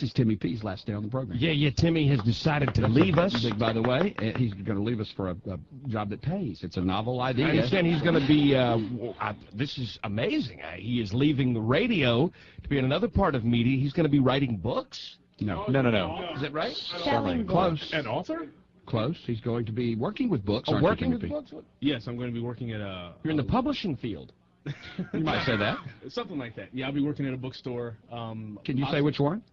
This is Timmy P's last day on the program. Yeah, Timmy has decided to leave us. By the way, he's going to leave us for a job that pays. It's a novel idea. I understand he's going to be, this is amazing. He is leaving the radio to be in another part of media. He's going to be writing books? No. Is that right? Selling Close. An author? Close. He's going to be working with books. aren't Working you, with Timmy P? books? Yes, I'm going to be working at a... You're in the publishing field. You might say that. Something like that. Yeah, I'll be working at a bookstore. Can you say which one?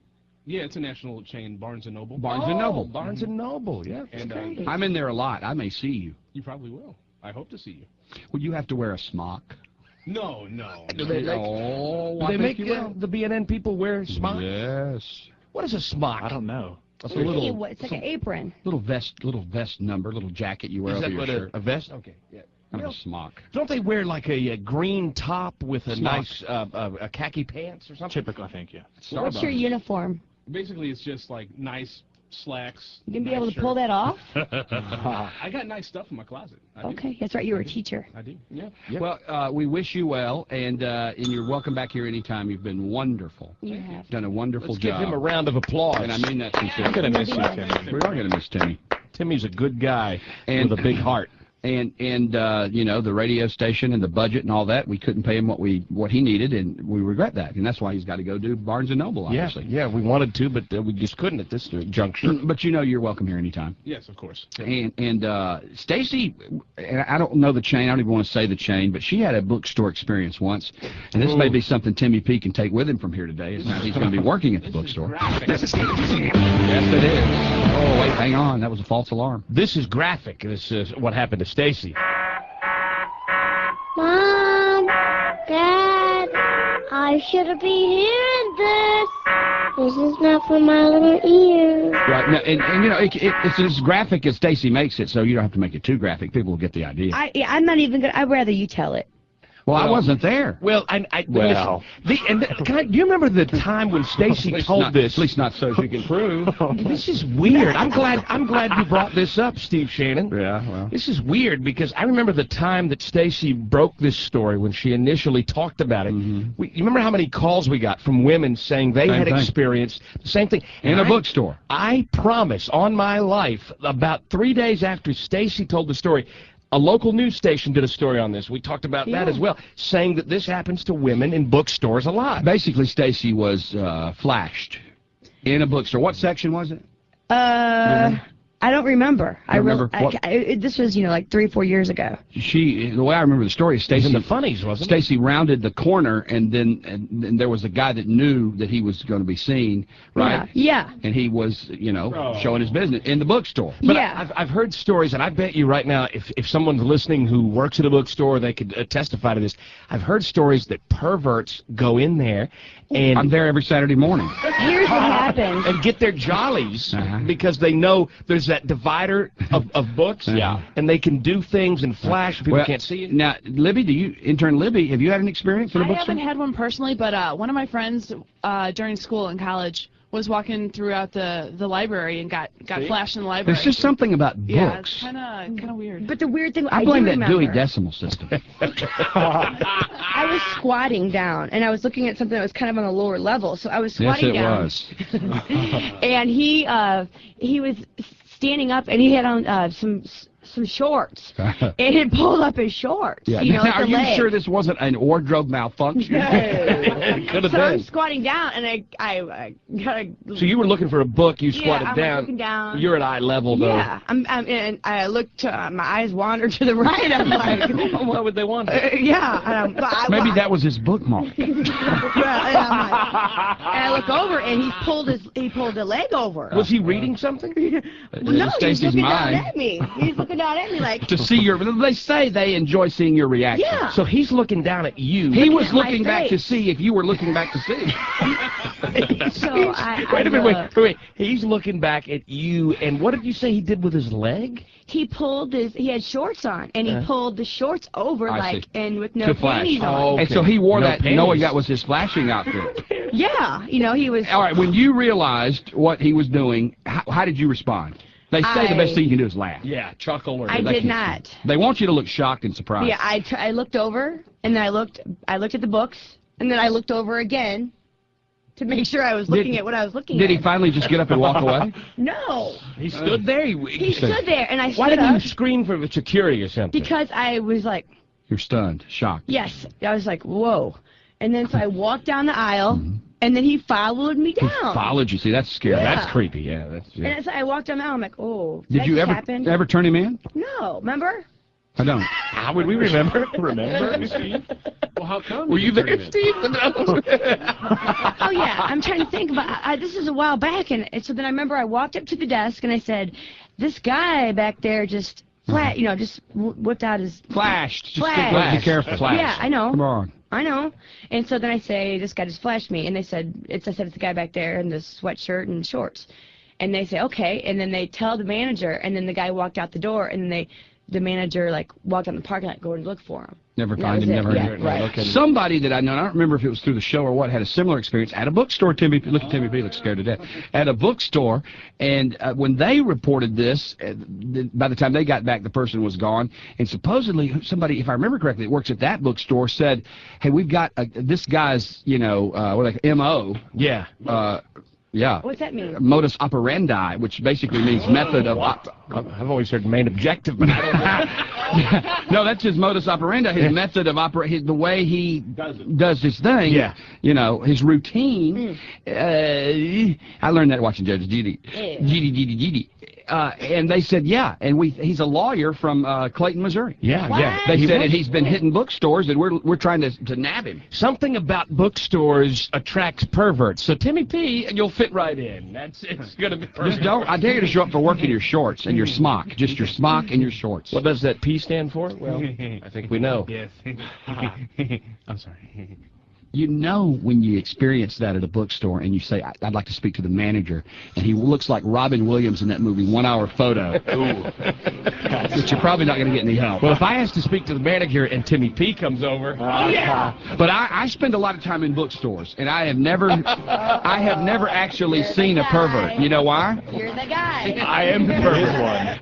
Yeah, it's a national chain, Barnes & Noble. Barnes & Noble. Barnes & Noble, yeah. And I'm in there a lot. I may see you. you probably will. I hope to see you. Well, you have to wear a smock. No. Do they make the BNN people wear smocks? Yes. What is a smock? I don't know. It's a little It's like an apron. little vest number, little jacket you wear Is over that your what shirt. a vest? Okay, yeah. Kind of a smock. Don't they wear like a green top with a Smock. nice a khaki pants or something? Typically, I think, yeah. What's your uniform? Basically, it's just like nice slacks. You gonna be nice able to shirt. pull that off? I got nice stuff in my closet. I do. Okay, that's right. You were a teacher. I do. Yeah. Well, we wish you well, and you're welcome back here anytime. You've been wonderful. You have. Done a wonderful Let's give job. him a round of applause. And I mean that sincerely. I'm going to miss you, Timmy. We are going to miss Timmy. Timmy's a good guy And- with a big heart. And you know, the radio station and the budget and all that, we couldn't pay him what he needed, and we regret that. And that's why he's got to go do Barnes & Noble, obviously. Yeah, we wanted to, but we just couldn't at this juncture. But you know you're welcome here anytime. Yes, of course. And Stacey, and I don't know the chain, I don't even want to say the chain, but she had a bookstore experience once, and this may be something Timmy P can take with him from here today. Is now he's going to be working at the bookstore. Yes, it is. Oh, wait, hang on. That was a false alarm. This is graphic. This is what happened to Stacey. Mom, Dad, I shouldn't be hearing this. This is not for my little ears. Right, no, and you know, it's as graphic as Stacey makes it, so you don't have to make it too graphic. People will get the idea. I'm not even gonna. I'd rather you tell it. Well, I wasn't there. Well, Well. do you remember the time when Stacey told this? At least not so she can prove. This is weird. I'm glad you brought this up, Steve Shannon. Yeah, well. This is weird because I remember the time that Stacey broke this story when she initially talked about it. You remember how many calls we got from women saying they had thing. experienced the same thing In a bookstore. I promise on my life, about 3 days after Stacey told the story, a local news station did a story on this. We talked about that as well, saying that this happens to women in bookstores a lot. Basically, Stacey was flashed in a bookstore. What section was it? I don't remember. This was, like 3 or 4 years ago. The way I remember the story is It was Stacey. in the funnies, wasn't it? Stacey rounded the corner, and then there was a guy that knew that he was going to be seen, right? Yeah. And he was, showing his business in the bookstore. But Yeah. I've heard stories, and I bet you right now, if someone's listening who works at a bookstore, they could testify to this. I've heard stories that perverts go in there and I'm there every Saturday morning. Here's what happened. and get their jollies because they know there's that divider of books, and they can do things and flash. People can't see it. Now, Libby, intern Libby, have you had an experience in a I bookstore? haven't had one personally, but one of my friends during school in college was walking throughout the library and got flashed in the library. There's just something about yeah, books. it's kind of weird. But the weird thing, I do blame that remember, Dewey Decimal System. I was squatting down, and I was looking at something that was kind of on the lower level, so I was squatting down. was. And he was standing up, and he had on some shorts. It had pulled up his shorts. Yeah. You know, Now, at are the you leg. sure this wasn't an wardrobe malfunction? It could have So I'm been. squatting down, and I got a. So you were looking for a book, you squatted I'm down. looking down. You're at eye level, though. Yeah, and I looked. My eyes wandered to the right. I'm like, Why would they want that? yeah. Maybe that was his bookmark. Yeah, and I look over, and he pulled the leg over. Was he reading something? No, he's Stacey's looking mind. down at me. He's looking down at me like. To see your, they say they enjoy seeing your reaction. Yeah. So he's looking down at you. He was at my looking back to face. see if you were looking back to see. So Wait a minute, wait. He's looking back at you, and what did you say he did with his leg? He had shorts on, and he pulled the shorts over, I like, see. and with no To flash. panties on. Oh. And so he wore No that panties. knowing that was his flashing outfit. Yeah, he was. All right, when you realized what he was doing, how did you respond? They say the best thing you can do is laugh. Yeah, chuckle or... I did not. They want you to look shocked and surprised. Yeah, I looked over, and then I looked at the books, and then I looked over again, to make sure I was looking at what I was looking at. Did he finally just get up and walk away? No. He stood there. He stood there, and I stood Why didn't up you scream for security or something? because I was like, You're stunned, shocked. yes. I was like, whoa. And then so I walked down the aisle, and then he followed me down. Followed you. See, that's scary. Yeah. That's creepy. Yeah, that's. Yeah. And so I walked down the aisle. I'm like, oh. Did you ever turn him in? No. Remember? I don't. How would we remember? Well, how come? Were you there, Steve? Oh yeah. I'm trying to think about. This is a while back, and so then I remember I walked up to the desk and I said, "This guy back there just just whipped out his Flashed. Just Flash. be careful. Flash. Yeah, I know. Come on. I know. And so then I say, this guy just flashed me. And they said, it's the guy back there in the sweatshirt and shorts. And they say, okay. And then they tell the manager, and then the guy walked out the door, and then the manager, like, walked out in the parking lot going to look for him. Never And find that him, was never it. hear it. Right. Okay. Somebody that I know, I don't remember if it was through the show or what, had a similar experience at a bookstore. Timmy, look at Timmy B, looks scared to death. At a bookstore, and when they reported this, by the time they got back, the person was gone. And supposedly, somebody, if I remember correctly, that works at that bookstore said, "Hey, we've got this guy's, MO." Yeah. Yeah. What's that mean? Modus operandi, which basically means method of. I've always heard main objective, but I don't know. No, that's his modus operandi. His method of the way he does his thing. Yeah. His routine. I learned that watching Judge Judy. And they said, yeah, and he's a lawyer from Clayton, Missouri. Yeah, yeah. They said that he's been hitting bookstores, and we're trying to nab him. Something about bookstores attracts perverts. So Timmy P, you'll fit right in. It's gonna be perfect. Just don't. I dare you to show up for work in your shorts and your smock. Just your smock and your shorts. What does that P stand for? Well, I think we know. Yes. I'm sorry. You know when you experience that at a bookstore and you say, I'd like to speak to the manager, and he looks like Robin Williams in that movie, 1 Hour Photo. But you're probably not going to get any help. Well, if I ask to speak to the manager and Timmy P comes over, But I spend a lot of time in bookstores, and I have never actually seen a pervert. You know why? You're the guy. I am the pervert one.